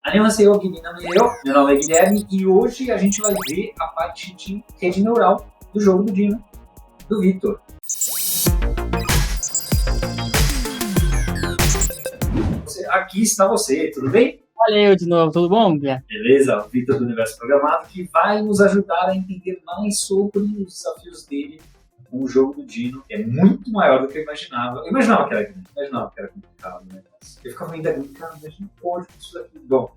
Annyeonghaseyo, meu nome é Guilherme e hoje a gente vai ver a parte de rede neural do jogo do Dino, do Vitor. Aqui está você, tudo bem? Olha eu de novo, tudo bom, Guilherme? Beleza, o Vitor do Universo Programado, que vai nos ajudar a entender mais sobre os desafios dele com o jogo do Dino, que é muito maior do que eu imaginava. Eu imaginava que era grande, imaginava que era complicado, né? Eu ficava ainda cara, mas não pode isso daqui. Bom,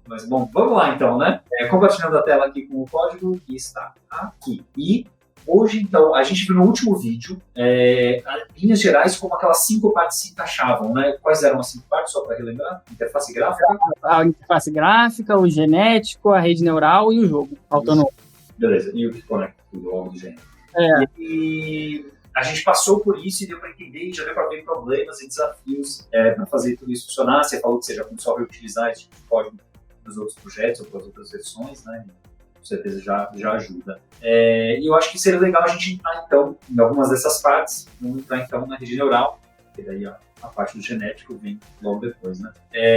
vamos lá então, né? Compartilhando a tela aqui com o código que está aqui. E hoje, então, a gente viu no último vídeo, em linhas gerais, como aquelas 5 partes se encaixavam, né? Quais eram as 5 partes, só para relembrar? Interface gráfica? A interface gráfica, o genético, a rede neural e o jogo autônomo. Beleza, e o que conecta tudo ao do genético. E a gente passou por isso e deu para entender, já deu para ver problemas e desafios para fazer tudo isso funcionar. Você falou que você já começou a reutilizar esse tipo de código nos outros projetos ou para as outras versões, né? Com certeza já ajuda. E eu acho que seria legal a gente entrar, então, em algumas dessas partes. Vamos entrar, então, na rede neural, que daí a parte do genético vem logo depois, né?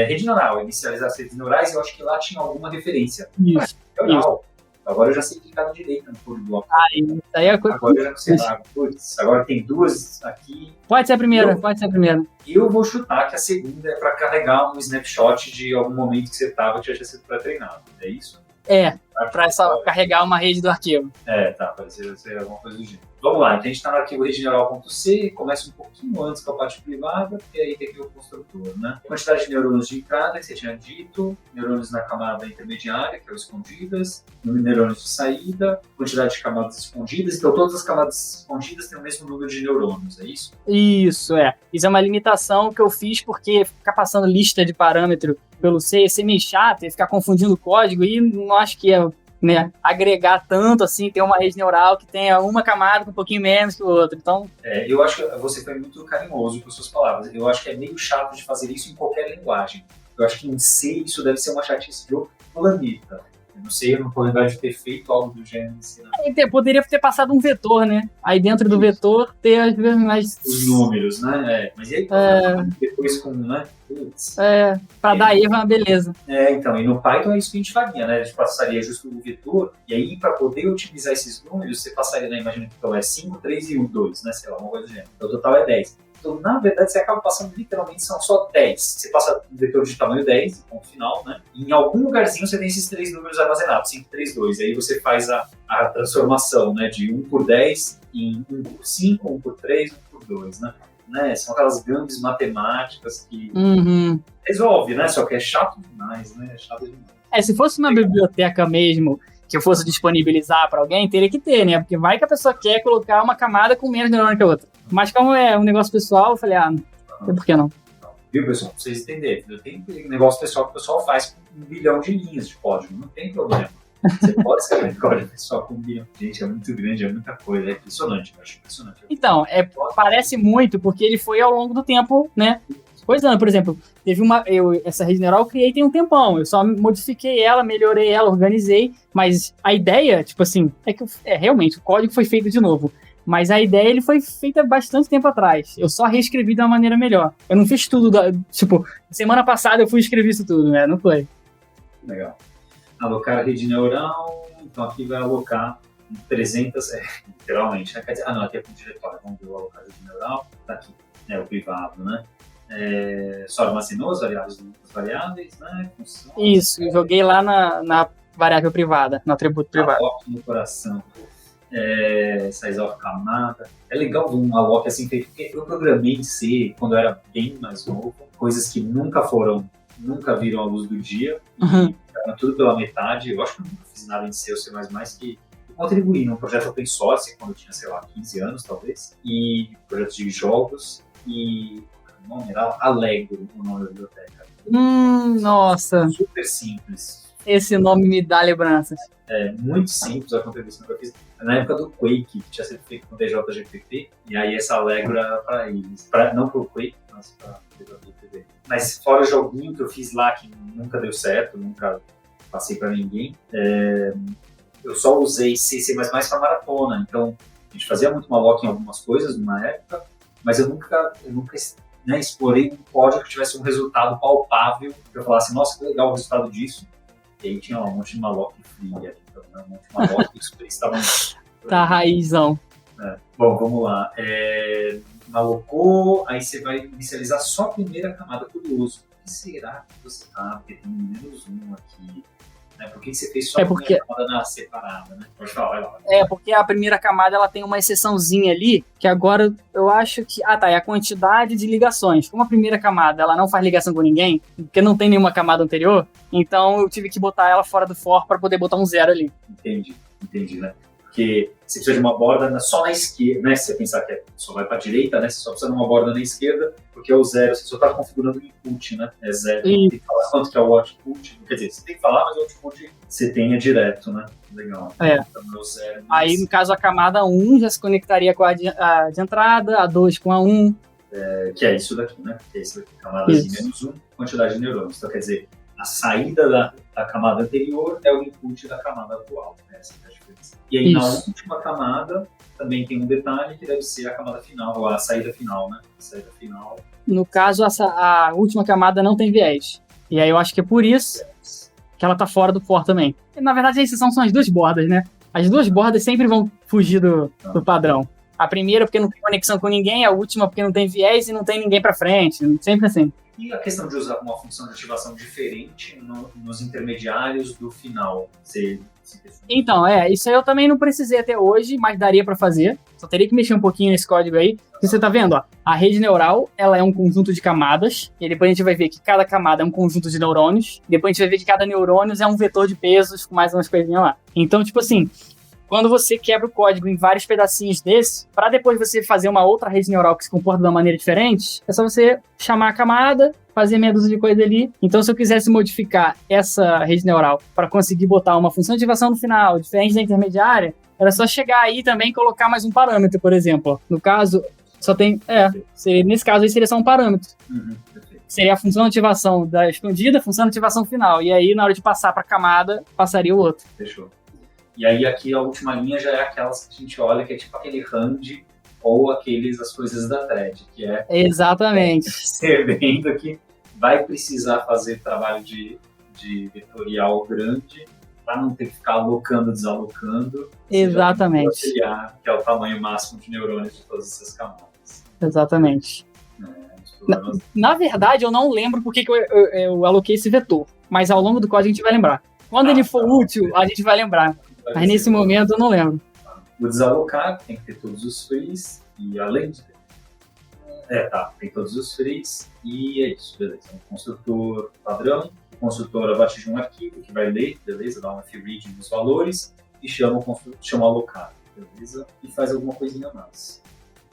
Rede neural, inicializar as redes neurais, eu acho que lá tinha alguma referência. Isso. Neural. Agora eu já sei clicar na direita no code bloco. Isso aí é coisa. Agora eu já não sei lá. Putz, agora tem duas aqui. Pode ser a primeira, pode ser a primeira. Eu vou chutar que a segunda é para carregar um snapshot de algum momento que você estava que já tinha sido pré-treinado. É isso? Para carregar uma rede do arquivo. Tá, parecia ser alguma coisa do gênero. Vamos lá, então a gente está no arquivo redeneural.c, começa um pouquinho antes com a parte privada, e aí tem aqui o construtor, né? Quantidade de neurônios de entrada, que você tinha dito, neurônios na camada intermediária, que é o escondidas, neurônios de saída, quantidade de camadas escondidas, então todas as camadas escondidas têm o mesmo número de neurônios, é isso? Isso é uma limitação que eu fiz porque ficar passando lista de parâmetro pelo C ia ser meio chato, ia ficar confundindo o código e não acho que ia agregar tanto assim, ter uma rede neural que tenha uma camada com um pouquinho menos que o outro. Então... eu acho que você foi muito carinhoso com suas palavras. Eu acho que é meio chato de fazer isso em qualquer linguagem. Eu acho que em C isso deve ser uma chatice do planeta. Eu não sei, eu não tô lembrado de ter feito algo do gênero. Poderia ter passado um vetor, né? Aí dentro do vetor ter as os números, né? Mas e aí, depois com, né? Para dar erro é uma beleza. Então, e no Python é isso que a gente faria, né? A gente passaria justo o vetor, e aí para poder otimizar esses números, você passaria, né? Imagina que o total é 5, 3 e 1, 2, né? Sei lá, uma coisa do gênero. Então o total é 10. Então, na verdade, você acaba passando literalmente, são só 10. Você passa um vetor de tamanho 10, ponto final, né? E em algum lugarzinho você tem esses 3 números armazenados, 5, 3, 2. Aí você faz a transformação, né? De 1 por 10 em 1 por 5, 1 por 3, 1 por 2, né? São aquelas grandes matemáticas que resolve, né? Só que é chato demais, né? É chato demais. Se fosse uma biblioteca mesmo que eu fosse disponibilizar para alguém, teria que ter, né? Porque vai que a pessoa quer colocar uma camada com menos neurônio que a outra. Mas como é um negócio pessoal, eu falei, por que não? Viu, pessoal? Pra vocês entenderem. Tem negócio pessoal que o pessoal faz com 1 bilhão de linhas de código. Não tem problema. Você pode escrever código pessoal com 1 bilhão. Gente, é muito grande, é muita coisa. É impressionante, eu acho impressionante. Então, parece muito, porque ele foi ao longo do tempo, né? Coisando, por exemplo, teve essa rede neural eu criei tem um tempão, eu só modifiquei ela, melhorei ela, organizei, mas a ideia, tipo assim, é que realmente o código foi feito de novo, mas a ideia ele foi feita bastante tempo atrás, eu só reescrevi de uma maneira melhor, eu não fiz tudo, semana passada eu fui escrever isso tudo, né, não foi. Legal. Alocar a rede neural, então aqui vai alocar 300, literalmente, né? Quer dizer, aqui é com o diretório, vamos ver o alocar a rede neural, tá aqui, o privado, né? Só armazenou as variáveis, né? Funciona. Isso, eu joguei lá na variável privada, no atributo privado. Alloc no coração, size of camada. É legal ver um alloc assim feito, porque eu programei em C quando eu era bem mais novo, coisas que nunca viram a luz do dia, ficaram tudo pela metade. Eu acho que eu nunca fiz nada em C ou C++ que contribuí num projeto open source quando eu tinha, sei lá, 15 anos talvez, e projetos de jogos, e o nome era Allegro, o nome da biblioteca. Nossa! Super simples. Esse nome me dá lembranças. Muito simples a contribuição que eu fiz. Na época do Quake, que tinha sido feito com DJGPP, e aí essa Allegro era para eles. Não para o Quake, mas para DJGPP. Mas fora o joguinho que eu fiz lá, que nunca deu certo, nunca passei para ninguém, eu só usei C++ para maratona. Então, a gente fazia muito malloc em algumas coisas numa época, mas eu nunca explorei um código que tivesse um resultado palpável, que eu falasse, nossa, que legal o resultado disso. E aí tinha lá um monte de Malloc Free aqui, então, né? Um monte de Malloc e os Frees estavam... Tá, raizão. Bom, vamos lá. Malocou, aí você vai inicializar só a primeira camada. Curioso. O que será que você tá? Porque tem menos um aqui. Né? Por que você fez só a primeira camada separada, né? Pode falar, vai lá. Porque a primeira camada ela tem uma exceçãozinha ali, que agora eu acho que... é a quantidade de ligações. Como a primeira camada ela não faz ligação com ninguém, porque não tem nenhuma camada anterior, então eu tive que botar ela fora do for para poder botar um 0 ali. Entendi, né? Porque você precisa de uma borda só na esquerda, né? Se você pensar que só vai para a direita, né? Você só precisa de uma borda na esquerda, porque é o 0, você só está configurando o input, né? É 0. Tem que falar quanto que é o output. Quer dizer, você tem que falar, mas o output você tenha direto, né? Legal. Então, é o 0. Aí, no caso, a camada 1 já se conectaria com a de entrada, a 2 com a 1. Que é isso daqui, né? Que é isso daqui, camada de menos 1, quantidade de neurônios. Então, quer dizer, a saída da camada anterior é o input da camada atual. Essa é a diferença. E aí, na última camada, também tem um detalhe que deve ser a camada final, ou a saída final, né? A saída final. No caso, a última camada não tem viés. E aí eu acho que é por isso que ela tá fora do for também. E, na verdade, a exceção são as duas bordas, né? As duas bordas sempre vão fugir do padrão. A primeira porque não tem conexão com ninguém, a última porque não tem viés e não tem ninguém pra frente. Sempre assim. E a questão de usar uma função de ativação diferente nos intermediários do final? Então, isso aí eu também não precisei até hoje, mas daria para fazer. Só teria que mexer um pouquinho nesse código aí. Você tá vendo, ó, a rede neural, ela é um conjunto de camadas, e depois a gente vai ver que cada camada é um conjunto de neurônios, depois a gente vai ver que cada neurônio é um vetor de pesos com mais umas coisinhas lá. Então, tipo assim, quando você quebra o código em vários pedacinhos desse, para depois você fazer uma outra rede neural que se comporta de uma maneira diferente, é só você chamar a camada, fazer meia dúzia de coisa ali. Então, se eu quisesse modificar essa rede neural para conseguir botar uma função de ativação no final, diferente da intermediária, era só chegar aí também e colocar mais um parâmetro, por exemplo. No caso, só tem... nesse caso aí seria só um parâmetro. Seria a função de ativação da expandida, a função de ativação final. E aí, na hora de passar para a camada, passaria o outro. Fechou. E aí aqui a última linha já é aquelas que a gente olha, que é tipo aquele RAND ou as coisas da thread, que é... Exatamente. Percebendo que vai precisar fazer trabalho de vetorial grande para não ter que ficar alocando, desalocando. Exatamente. Que é o tamanho máximo de neurônios de todas essas camadas. Exatamente. Na verdade, eu não lembro por que eu aloquei esse vetor, mas ao longo do código a gente vai lembrar. Quando ele for útil, a gente vai lembrar. Mas nesse momento eu não lembro. O desalocar tem que ter todos os frees, e além de tem todos os frees, e é isso, beleza. Um construtor padrão, o construtor a partir de um arquivo que vai ler, beleza, dá uma read dos valores, e chama o alocar, beleza, e faz alguma coisinha mais.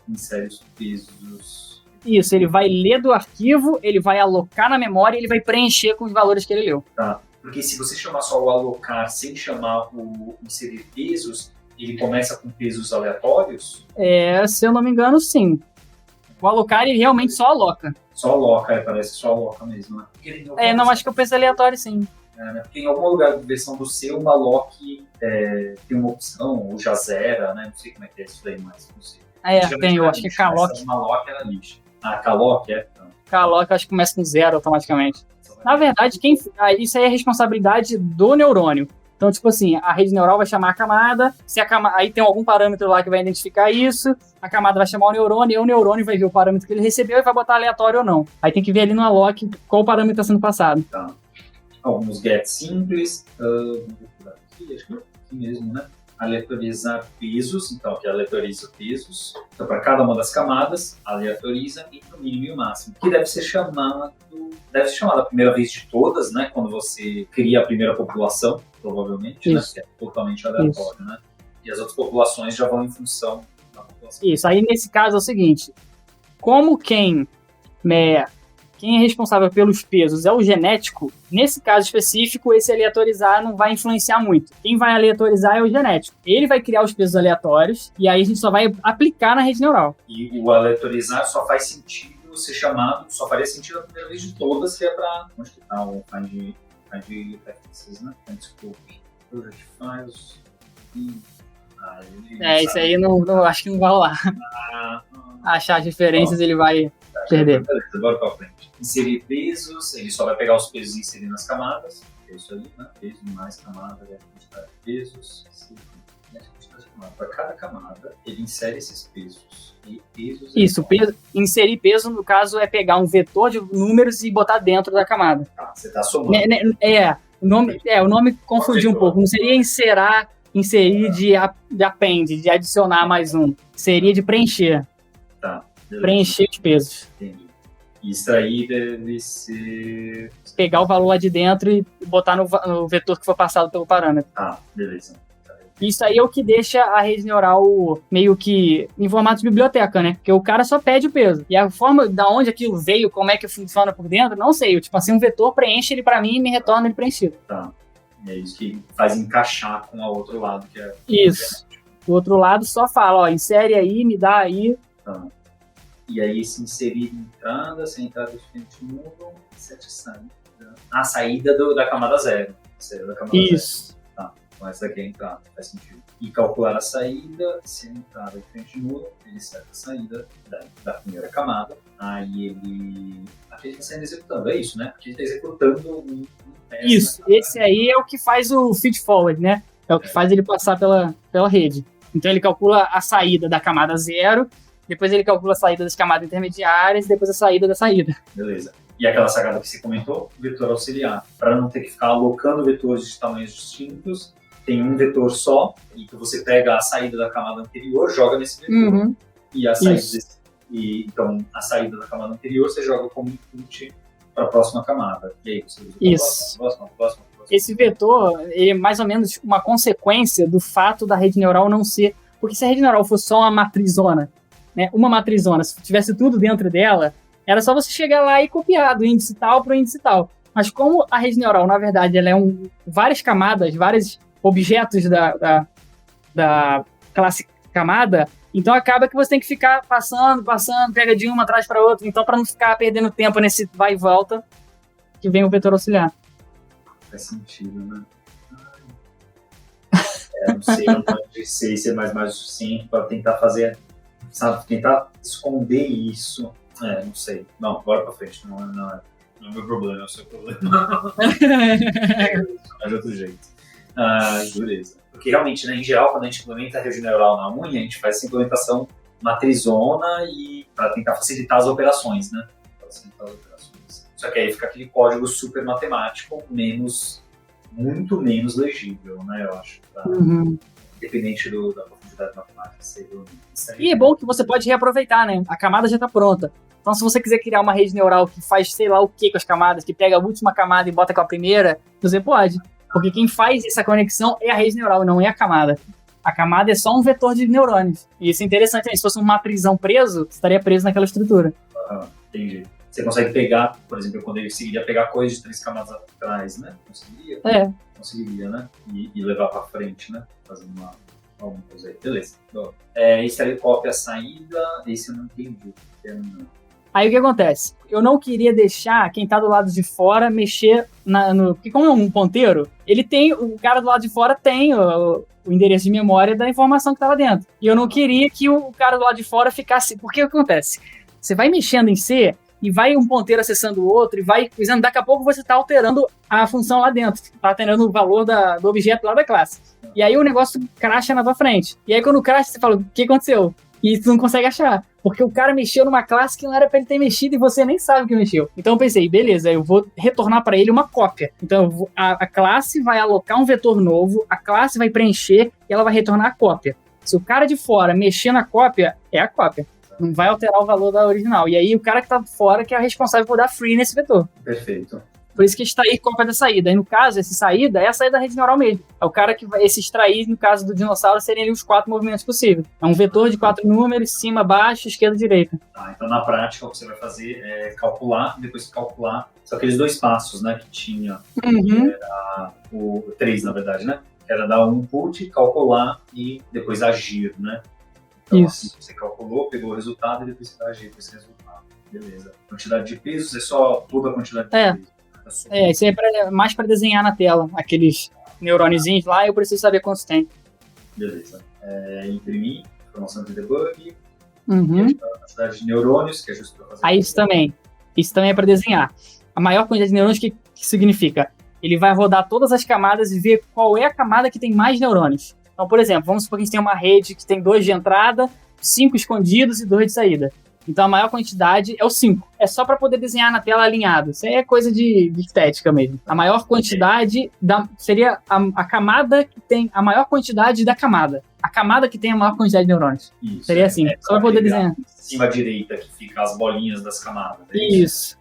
Insere os pesos. Isso, ele vai ler do arquivo, ele vai alocar na memória e ele vai preencher com os valores que ele leu. Tá. Porque se você chamar só o alocar sem chamar o inserir pesos, ele começa com pesos aleatórios? Se eu não me engano, sim. O alocar, ele realmente só aloca. Só aloca, parece só aloca mesmo, né? Não, acho que eu penso aleatório, sim. Né? Porque em algum lugar da versão do seu, o malloc tem uma opção, ou já zera, né? Não sei como é que é isso daí, mas não sei. Tem, eu acho que é calloc. Malloc era lixo. Calloc, Então. Calloc, eu acho que começa com 0 automaticamente. Na verdade, isso aí é responsabilidade do neurônio. Então, tipo assim, a rede neural vai chamar a camada, aí tem algum parâmetro lá que vai identificar isso, a camada vai chamar o neurônio, e o neurônio vai ver o parâmetro que ele recebeu e vai botar aleatório ou não. Aí tem que ver ali no alloc qual parâmetro está sendo passado. Tá. Alguns get simples, acho que é aqui mesmo, né? Aleatorizar pesos, então que aleatoriza pesos. Então, para cada uma das camadas, aleatoriza entre o mínimo e o máximo. Que deve ser chamado a primeira vez de todas, né? Quando você cria a primeira população, provavelmente, né? Que é totalmente aleatório, né? E as outras populações já vão em função da população. Isso, aí nesse caso é o seguinte, como quem é responsável pelos pesos é o genético, nesse caso específico, esse aleatorizar não vai influenciar muito. Quem vai aleatorizar é o genético. Ele vai criar os pesos aleatórios e aí a gente só vai aplicar na rede neural. E o aleatorizar só faz sentido ser chamado, só faria sentido a primeira vez de todas, que é para... Onde que tá o find practices, né? Desculpe. Project files... Isso aí não acho que não vai rolar. Achar as diferenças ele vai perder. Beleza, bora pra frente. Inserir pesos, ele só vai pegar os pesos e inserir nas camadas. que é isso aí, né? Peso mais camada, a quantidade de pesos, para cada camada, ele insere esses pesos. E pesos Isso, inserir peso, no caso, é pegar um vetor de números e botar dentro da camada. Você está somando. O nome confundiu um pouco. Não seria inserir de append, de adicionar mais um. Seria de preencher. Tá. Beleza. Preencher os pesos. Entendi. Isso aí deve ser... Pegar o valor lá de dentro e botar no vetor que for passado pelo parâmetro. Ah, beleza. Isso aí é o que deixa a rede neural meio que em formato de biblioteca, né? Porque o cara só pede o peso. E a forma da onde aquilo veio, como é que funciona por dentro, não sei. Tipo assim, um vetor preenche ele pra mim e me retorna ele preenchido. Tá. E é isso que faz encaixar com o outro lado, que é... Isso. O outro lado só fala, ó, insere aí, me dá aí. Tá. E aí, se inserir entrada, se a entrada diferente muda, set saída. A saída da camada zero. Da camada isso. Zero. Tá. Então essa aqui é a entrada, faz sentido. E calcular a saída, se a entrada diferente muda, ele seta a saída da primeira camada. Aí ele... Aqui ele está sendo executando, é isso, né? Aqui ele está executando um teste. Isso, esse aí é o que faz o feed forward, né? É o que faz ele passar pela rede. Então ele calcula a saída da camada zero, depois ele calcula a saída das camadas intermediárias, depois a saída da saída. Beleza. E aquela sacada que você comentou, vetor auxiliar. Para não ter que ficar alocando vetores de tamanhos distintos, tem um vetor só, e que você pega a saída da camada anterior, joga nesse vetor. Uhum. E a saída então, a saída da camada anterior você joga como input para a próxima camada. E aí você usa a próxima. Esse vetor é mais ou menos uma consequência do fato da rede neural não ser... Porque se a rede neural fosse só uma matrizona, né, se tivesse tudo dentro dela, era só você chegar lá e copiar do índice tal para o índice tal. Mas como a rede neural, na verdade, ela é várias camadas, vários objetos da classe camada, então acaba que você tem que ficar passando, pega de uma atrás para outra. Então, para não ficar perdendo tempo nesse vai e volta, que vem o vetor auxiliar. Faz sentido, né? Não sei, eu não sei se é mais o suficiente para tentar fazer, sabe, tentar esconder isso. Não sei. Não, bora pra frente. Não é meu problema, é o seu problema. É de outro jeito. Beleza. Porque realmente, né, em geral, quando a gente implementa a rede neural na unha, a gente faz essa implementação matrizona e para tentar facilitar as operações, né? Só que aí fica aquele código super matemático, muito menos legível, né? Eu acho. Independente da profundidade matemática. E é bom que você pode reaproveitar, né? A camada já está pronta. Então, se você quiser criar uma rede neural que faz sei lá o que com as camadas, que pega a última camada e bota com a primeira, você pode. Porque quem faz essa conexão é a rede neural, não é a camada. A camada é só um vetor de neurônios. E isso é interessante, né? Se fosse um matrizão preso, você estaria preso naquela estrutura. Entendi. Você consegue pegar, por exemplo, quando ele conseguiria pegar coisas de 3 camadas atrás, né? Conseguiria? Conseguiria, né? E levar pra frente, né? Fazendo alguma coisa aí. Beleza. Esse aí cópia a saída, esse eu não entendi. Aí o que acontece? Eu não queria deixar quem tá do lado de fora mexer porque como é um ponteiro, o cara do lado de fora tem o endereço de memória da informação que tá lá dentro. E eu não queria que o cara do lado de fora ficasse... Porque o que acontece? Você vai mexendo em C e vai um ponteiro acessando o outro e vai coisando, daqui a pouco você tá alterando a função lá dentro, tá alterando o valor do objeto lá da classe. E aí o negócio crasha na tua frente. E aí quando crasha, você fala, o que aconteceu? E tu não consegue achar, porque o cara mexeu numa classe que não era pra ele ter mexido e você nem sabe que mexeu. Então eu pensei, beleza, eu vou retornar pra ele uma cópia. Então a classe vai alocar um vetor novo, a classe vai preencher e ela vai retornar a cópia. Se o cara de fora mexer na cópia, é a cópia. Não vai alterar o valor da original. E aí o cara que tá fora que é responsável por dar free nesse vetor. Perfeito. Por isso que extrair cópia da saída. E no caso, essa saída é a saída da rede neural mesmo. É o cara que vai... Esse extrair, no caso do dinossauro, seriam ali os 4 movimentos possíveis. É um vetor de 4 números, cima, baixo, esquerda, direita. Então na prática o que você vai fazer é calcular, depois de calcular, são aqueles 2 passos, né, que tinha. Que era o 3, na verdade, né? Que era dar um input, calcular e depois agir, né? Então, isso. Assim, você calculou, pegou o resultado e depois você vai agir com esse resultado. Beleza. Quantidade de pesos é só toda a quantidade de pesos. Isso aí é mais para desenhar na tela. Aqueles neurôniozinhos lá, eu preciso saber quantos tem. Beleza. Imprimir, informação de debug, a quantidade de neurônios, que é justo para fazer. Isso também é para desenhar. A maior quantidade de neurônios, que significa? ele vai rodar todas as camadas e ver qual é a camada que tem mais neurônios. Então, por exemplo, vamos supor que a gente tem uma rede que tem 2 de entrada, 5 escondidos e 2 de saída. Então, a maior quantidade é o 5. É só para poder desenhar na tela alinhado. Isso aí é coisa de estética mesmo. A maior quantidade seria a camada que tem a maior quantidade da camada. A camada que tem a maior quantidade de neurônios. Isso, seria assim, só para poder desenhar. Em cima à direita, que fica as bolinhas das camadas. Isso.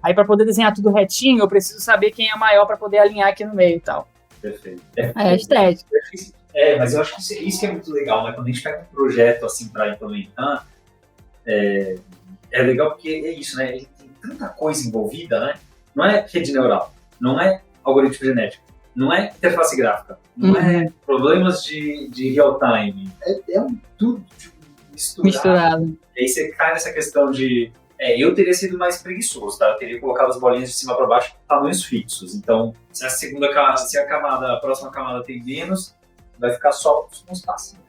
Aí, para poder desenhar tudo retinho, eu preciso saber quem é maior para poder alinhar aqui no meio e tal. Perfeito. É estética. Mas eu acho que isso que é muito legal, né? Quando a gente pega um projeto assim para implementar, é legal porque é isso, né? Ele tem tanta coisa envolvida, né? Não é rede neural, não é algoritmo genético, não é interface gráfica, não é problemas de real time, é tudo misturado. E aí você cai nessa questão de... eu teria sido mais preguiçoso, tá? Eu teria colocado as bolinhas de cima para baixo em tamanhos fixos. Então, se a próxima camada tem menos, vai ficar só um espacinho.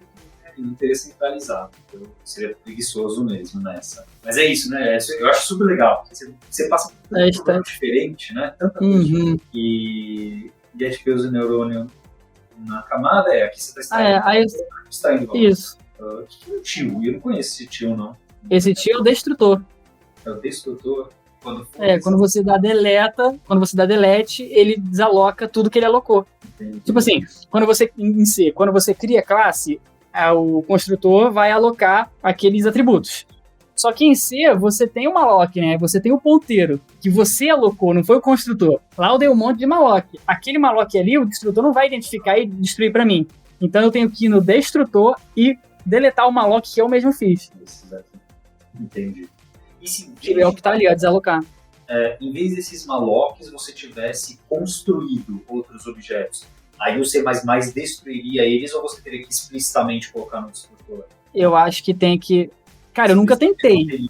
Não teria centralizado. Eu seria preguiçoso mesmo nessa. Mas é isso, né? Eu acho super legal. Você passa por um problema diferente, né? Tanta coisa diferente. E a gente usa o neurônio na camada, aqui você está extraindo. Isso. O que é o tio? Eu não conheço esse tio, não. Esse tio é o destrutor. É o destrutor? Quando você dá delete, ele desaloca tudo que ele alocou. Entendi. Tipo assim, quando você cria classe, o construtor vai alocar aqueles atributos. Só que em C, você tem o malloc, né? Você tem o ponteiro, que você alocou, não foi o construtor. Lá eu dei um monte de malloc. Aquele malloc ali, o destrutor não vai identificar e destruir para mim. Então eu tenho que ir no destrutor e deletar o malloc que eu mesmo fiz. Entendi. E se é o que tá ali, desalocar. Em vez desses mallocs, você tivesse construído outros objetos, aí o C++ destruiria eles ou você teria que explicitamente colocar no destrutor? Eu acho que tem que... Cara, eu nunca tentei.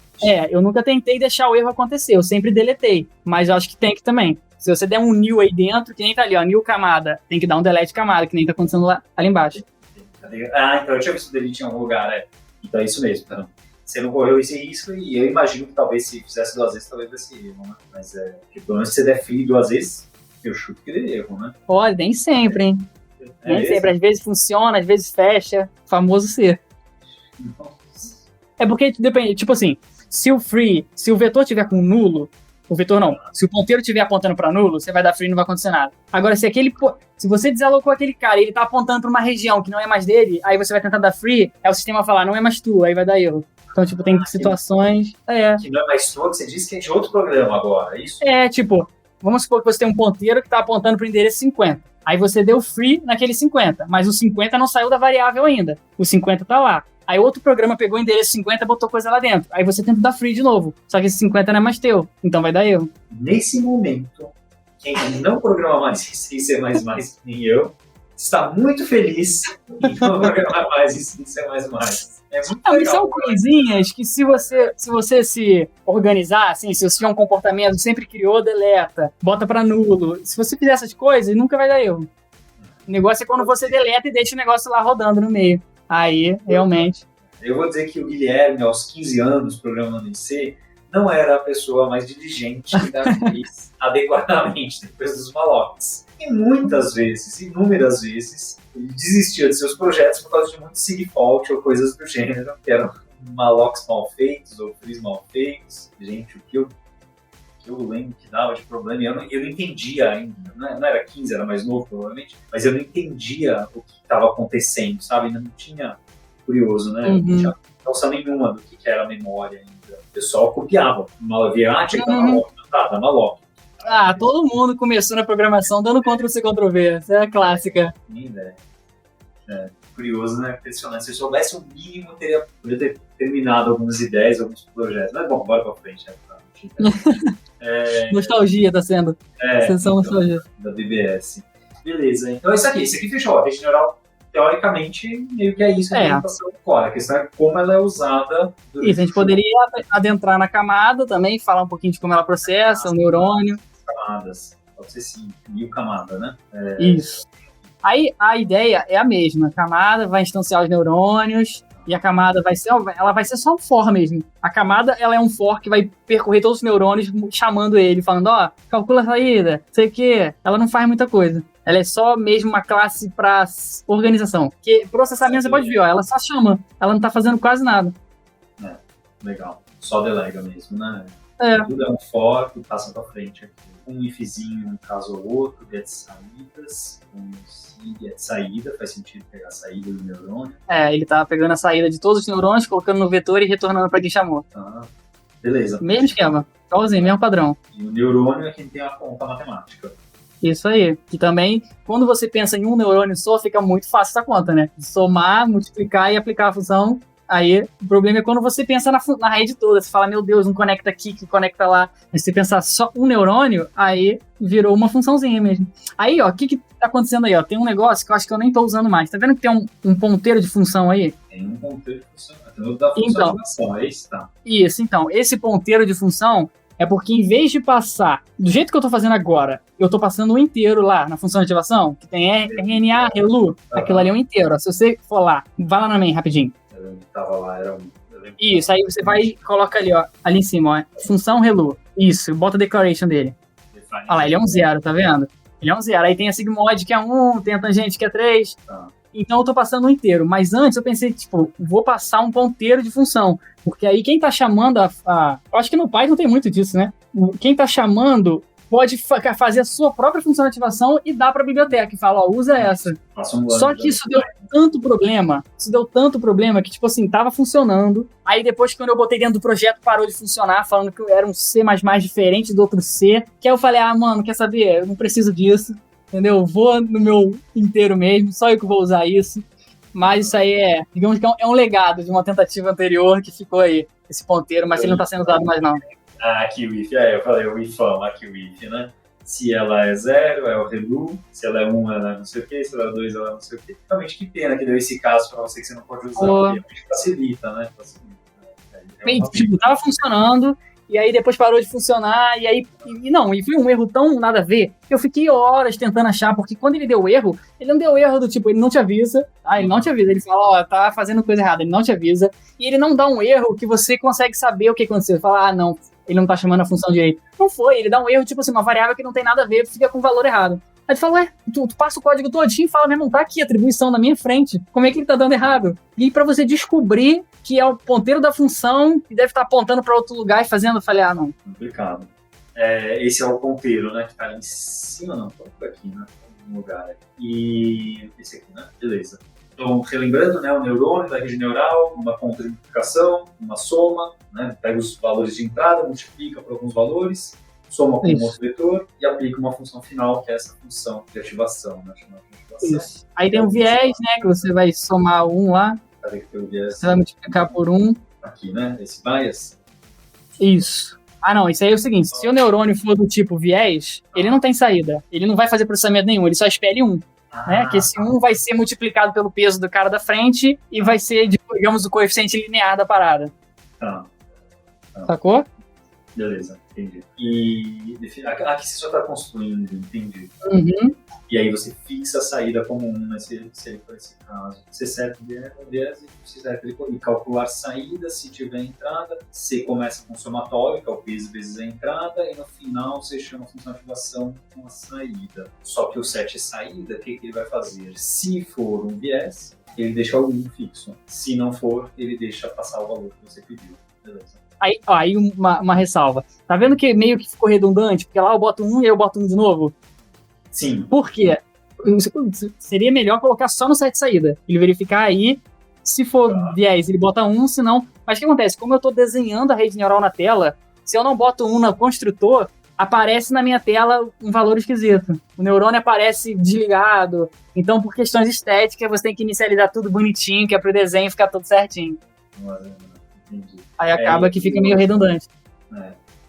Eu nunca tentei deixar o erro acontecer, eu sempre deletei. Mas eu acho que tem que também. Se você der um new aí dentro, que nem tá ali, ó, new camada, tem que dar um delete camada, que nem tá acontecendo lá embaixo. Então eu tinha visto o delete em algum lugar, Então é isso mesmo, então. Você não correu esse risco e eu imagino que talvez se fizesse 2 vezes, talvez desse erro, né? Mas pelo menos se você der free 2 vezes, eu chuto que dê erro, né? Olha, nem sempre, hein? Nem sempre. Às vezes funciona, às vezes fecha. Famoso C. Nossa. É porque depende, tipo assim, se o vetor tiver com nulo, o vetor não, se o ponteiro estiver apontando para nulo, você vai dar free e não vai acontecer nada. Agora, se você desalocou aquele cara e ele tá apontando para uma região que não é mais dele, aí você vai tentar dar free, aí o sistema vai falar, não é mais tu, aí vai dar erro. Então, tipo, tem situações... Que não é mais tu, que você disse que é de outro programa agora, é isso? Tipo, vamos supor que você tem um ponteiro que tá apontando pro endereço 50. Aí você deu free naquele 50, mas o 50 não saiu da variável ainda. O 50 tá lá. Aí outro programa pegou o endereço 50 e botou coisa lá dentro. Aí você tenta dar free de novo. Só que esse 50 não é mais teu. Então vai dar erro. Nesse momento, quem não programa mais em C++ nem eu, está muito feliz em não programar mais em C++. É muito legal. São coisinhas que se você se organizar, assim, se você tiver um comportamento, sempre criou, deleta, bota pra nulo. Se você fizer essas coisas, nunca vai dar erro. O negócio é quando você deleta e deixa o negócio lá rodando no meio. Aí, realmente... Eu vou dizer que o Guilherme, aos 15 anos, programando em C, não era a pessoa mais diligente que fez adequadamente depois dos mallocs. E muitas vezes, inúmeras vezes, ele desistia de seus projetos por causa de muito sigfault ou coisas do gênero, que eram mallocs mal feitos ou frees mal feitos. Gente, o que eu lembro que dava de problema, eu não entendia ainda, não era 15, era mais novo provavelmente, mas eu não entendia o que estava acontecendo, sabe? Ainda não tinha, curioso, né? Não tinha noção nenhuma do que era a memória ainda. O pessoal copiava, tinha que dar malloc, dá malloc. Todo mundo começou na programação dando Ctrl+C, Ctrl+V, essa é a clássica. Curioso, né? Impressionante. Se eu soubesse o mínimo, poderia ter terminado algumas ideias, alguns projetos. Mas bom, bora pra frente. Nostalgia tá sendo. Sessão nostalgia. Da BBS. Beleza, então é isso aqui. Isso aqui fechou. A rede neural, teoricamente, meio que é isso a implementação do core. A questão é como ela é usada. Isso, a gente poderia adentrar na camada também, falar um pouquinho de como ela processa, o neurônio. Camadas. Pode ser sim, 1000 camadas, né? Isso. Aí a ideia é a mesma. A camada vai instanciar os neurônios e a camada ela vai ser só um for mesmo. A camada, ela é um for que vai percorrer todos os neurônios, chamando ele, falando, calcula a saída, sei o quê. Ela não faz muita coisa. Ela é só mesmo uma classe para organização. Porque processamento, você pode ver, ela só chama. Ela não tá fazendo quase nada. Legal. Só delega mesmo, né? Tudo é um for que passa pra frente aqui. Um ifzinho, um caso ou outro, get saídas, get saída, faz sentido pegar a saída do neurônio. Ele tá pegando a saída de todos os neurônios, colocando no vetor e retornando para quem chamou. Beleza. Mesmo esquema, igualzinho, mesmo padrão. E o neurônio é quem tem a conta matemática. Isso aí. Que também, quando você pensa em um neurônio só, fica muito fácil essa conta, né? Somar, multiplicar e aplicar a função. Aí, o problema é quando você pensa na rede toda. Você fala, meu Deus, um conecta aqui, que conecta lá. Mas se você pensar só um neurônio, aí virou uma funçãozinha mesmo. Aí, o que tá acontecendo aí, Tem um negócio que eu acho que eu nem tô usando mais. Tá vendo que tem um ponteiro de função aí? Tem um ponteiro de função. Tem o da função de ação, é isso, tá? Isso, então. Esse ponteiro de função é porque em vez de passar do jeito que eu tô fazendo agora, eu tô passando um inteiro lá na função de ativação, que tem RNA, ReLU, aquilo ali é um inteiro. Se você for lá, vai lá na main rapidinho. Tava lá, era um... Isso, aí você vai e coloca ali, ali em cima, função ReLU. Isso, bota a declaration dele. Olha lá, ele é um 0, tá vendo? Ele é um 0. Aí tem a sigmoid que é 1, tem a tangente que é 3. Então eu tô passando um inteiro. Mas antes eu pensei, vou passar um ponteiro de função. Porque aí quem tá chamando eu acho que no Python tem muito disso, né? Quem tá chamando pode fazer a sua própria função de ativação e dar pra biblioteca e fala, usa essa. Só que isso deu tanto problema que, tava funcionando. Aí depois, quando eu botei dentro do projeto, parou de funcionar, falando que era um C++ diferente do outro C. Que aí eu falei, mano, quer saber? Eu não preciso disso, entendeu? Vou no meu inteiro mesmo, só eu que vou usar isso. Mas isso aí digamos que é um legado de uma tentativa anterior que ficou aí, esse ponteiro, mas ele não tá sendo usado mais não. Aqui o if, eu falei o ifão, aqui o if, né? Se ela é 0, é o ReLU, se ela é 1, ela é não sei o que, se ela é 2, ela é não sei o que. Realmente, que pena que deu esse caso pra você que você não pode usar, porque facilita, né? Tava funcionando, e aí depois parou de funcionar, e foi um erro tão nada a ver, que eu fiquei horas tentando achar, porque quando ele deu erro, ele não deu erro do tipo, ele não te avisa, ele não te avisa, ele fala, tá fazendo coisa errada, ele não te avisa, e ele não dá um erro que você consegue saber o que aconteceu, ele fala, não, ele não tá chamando a função direito. Não foi, ele dá um erro, uma variável que não tem nada a ver, fica com o valor errado. Aí tu fala, tu passa o código todinho e fala, meu irmão, tá aqui a atribuição na minha frente, como é que ele tá dando errado? E pra você descobrir que é o ponteiro da função e deve estar apontando pra outro lugar e fazendo, eu falei, não. Complicado. Esse é o ponteiro, né, que tá ali em cima, não, por aqui, né, no lugar. E esse aqui, né, beleza. Então, relembrando, né, o neurônio da rede neural, uma conta de multiplicação, uma soma, né, pega os valores de entrada, multiplica por alguns valores, soma com um outro vetor e aplica uma função final, que é essa função de ativação, né, chamada de ativação. Isso. Aí tem um viés, né, que você vai somar 1 lá, Cadê que tem o viés? Você vai multiplicar por 1. Aqui, né, esse bias. Isso. Não, isso aí é o seguinte, se o neurônio for do tipo viés, ele não tem saída, ele não vai fazer processamento nenhum, ele só espere 1. Né? Que esse 1 vai ser multiplicado pelo peso do cara da frente e vai ser, digamos, o coeficiente linear da parada. Sacou? Beleza, entendi. E aqui você só está construindo, entendi. Uhum. E aí você fixa a saída como 1, né, se ele for esse caso. Você seta o viés e calcular saída, se tiver entrada. C começa com somatório, que é o peso vezes a entrada, e no final você chama a função de ativação com a saída. Só que o set saída, o que ele vai fazer? Se for um viés, ele deixa o 1 fixo. Se não for, ele deixa passar o valor que você pediu. Beleza. Aí uma ressalva. Tá vendo que meio que ficou redundante? Porque lá eu boto 1 e aí eu boto 1 de novo? Sim. Por quê? Seria melhor colocar só no set saída. Ele verificar aí, se for viés, ele bota 1, se não... Mas o que acontece? Como eu tô desenhando a rede neural na tela, se eu não boto 1 no construtor, aparece na minha tela um valor esquisito. O neurônio aparece desligado. Então, por questões estéticas, você tem que inicializar tudo bonitinho, que é pro desenho ficar tudo certinho. Entendi. Aí acaba que fica meio redundante.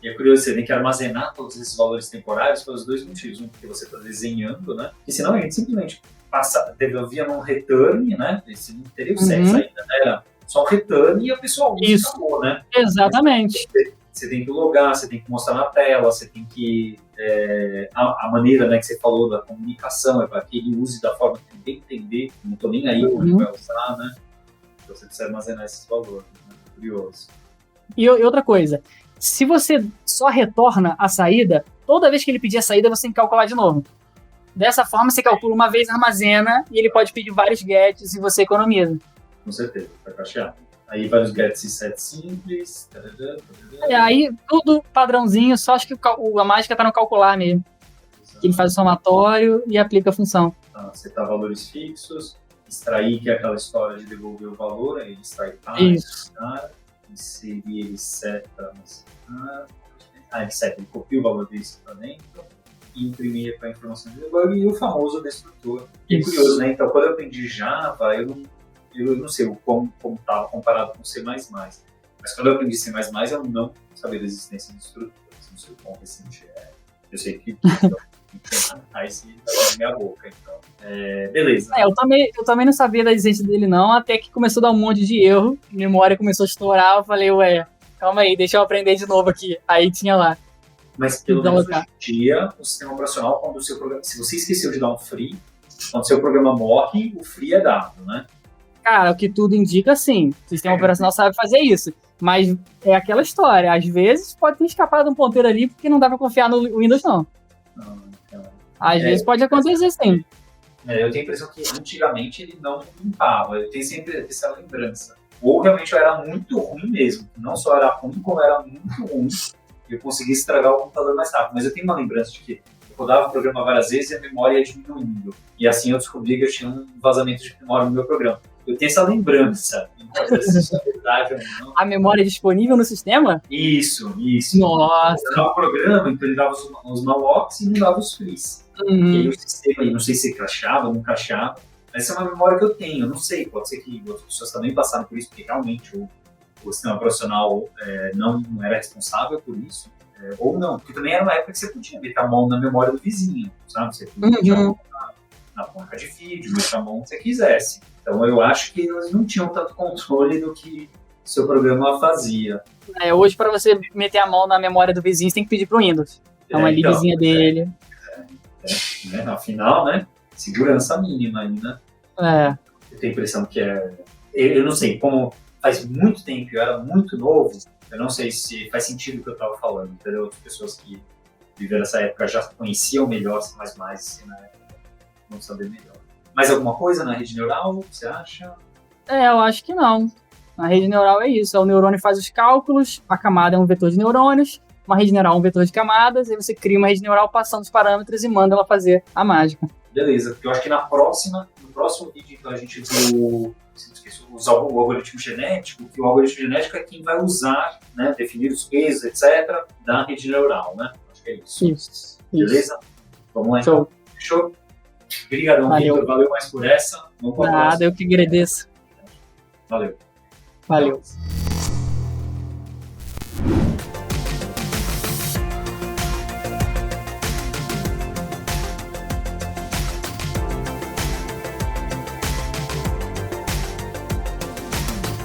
E é curioso, você tem que armazenar todos esses valores temporários pelos dois motivos. Um, porque você está desenhando, né? E senão a gente simplesmente devolvia num return, né? Esse não teria o sexo ainda, né? Era só um return e a pessoa usa, acabou, né? Exatamente. Você tem que logar, você tem que mostrar na tela, você tem que... a maneira, né, que você falou da comunicação é para que ele use da forma que ele tem que entender. Não estou nem aí como ele vai usar, né? Então você precisa armazenar esses valores, né? Curioso. E outra coisa, se você só retorna a saída, toda vez que ele pedir a saída, você tem que calcular de novo. Dessa forma, você calcula uma vez, armazena, e ele pode pedir vários gets e você economiza. Com certeza, vai cachear. Aí vários gets e sets simples. Aí tudo padrãozinho, só acho que a mágica tá no calcular mesmo. Que ele faz o somatório e aplica a função. Setar valores fixos, extrair, que é aquela história de devolver o valor, aí ele extrai Isso. inserir, ele seta, ele seta, ele copia o valor desse para dentro e imprimir para a informação de valor, e o famoso destrutor. E é curioso, né? Então, quando eu aprendi Java, eu não sei como estava comparado com C++, mas quando eu aprendi C++, eu não sabia da existência de destrutor. Não sei o quão recente é. Eu sei que aí sim tá na minha boca, então. Beleza. Eu também não sabia da existência dele, não, até que começou a dar um monte de erro, a memória começou a estourar, eu falei, calma aí, deixa eu aprender de novo aqui. Aí tinha lá. Mas pelo menos hoje em dia, o sistema operacional, quando o seu programa, se você esqueceu de dar um free, quando o seu programa morre, o free é dado, né? Cara, o que tudo indica, sim. O sistema operacional sabe fazer isso. Mas é aquela história. Às vezes pode ter escapado um ponteiro ali porque não dá pra confiar no Windows, não. Às vezes pode acontecer, sim. Eu tenho a impressão que antigamente ele não limpava. Eu tenho sempre essa lembrança. Ou realmente eu era muito ruim mesmo. Não só era ruim, como era muito ruim. Eu conseguia estragar o computador mais rápido. Mas eu tenho uma lembrança de que eu rodava o programa várias vezes e a memória ia diminuindo. E assim eu descobri que eu tinha um vazamento de memória no meu programa. Eu tenho essa lembrança. Não sei se isso é verdade ou não. A memória é disponível no sistema? Isso. Nossa. Eu dava o programa, então ele dava os mallocs e não dava os frees. E aí o sistema, não sei se crashava ou não crashava. Essa é uma memória que eu tenho. Eu não sei, pode ser que outras pessoas também passaram por isso, porque realmente o sistema operacional não era responsável por isso. Ou não, porque também era uma época que você podia meter a mão na memória do vizinho, sabe? Você podia meter a mão na placa de vídeo, meter a mão onde você quisesse. Então eu acho que eles não tinham tanto controle do que o seu programa fazia. Hoje, para você meter a mão na memória do vizinho, você tem que pedir pro Windows. É uma libzinha dele. Afinal, né? Segurança mínima aí, né? Eu tenho a impressão que eu não sei, como faz muito tempo, eu era muito novo, eu não sei se faz sentido o que eu estava falando, entendeu? Outras pessoas que viveram essa época já conheciam melhor C++, assim, na época, não saber melhor. Mais alguma coisa na rede neural, você acha? Eu acho que não. Na rede neural é isso, o neurônio faz os cálculos, a camada é um vetor de neurônios, uma rede neural é um vetor de camadas, aí você cria uma rede neural passando os parâmetros e manda ela fazer a mágica. Beleza, porque eu acho que no próximo vídeo então, a gente vai usar o algoritmo genético, que o algoritmo genético é quem vai usar, né, definir os pesos, etc., da rede neural, né? Acho que é isso. Isso. Beleza? Vamos lá então. Fechou? Obrigadão, Vitor. Valeu mais por essa. Vamos para a próxima. Nada, eu que agradeço. Valeu. Valeu.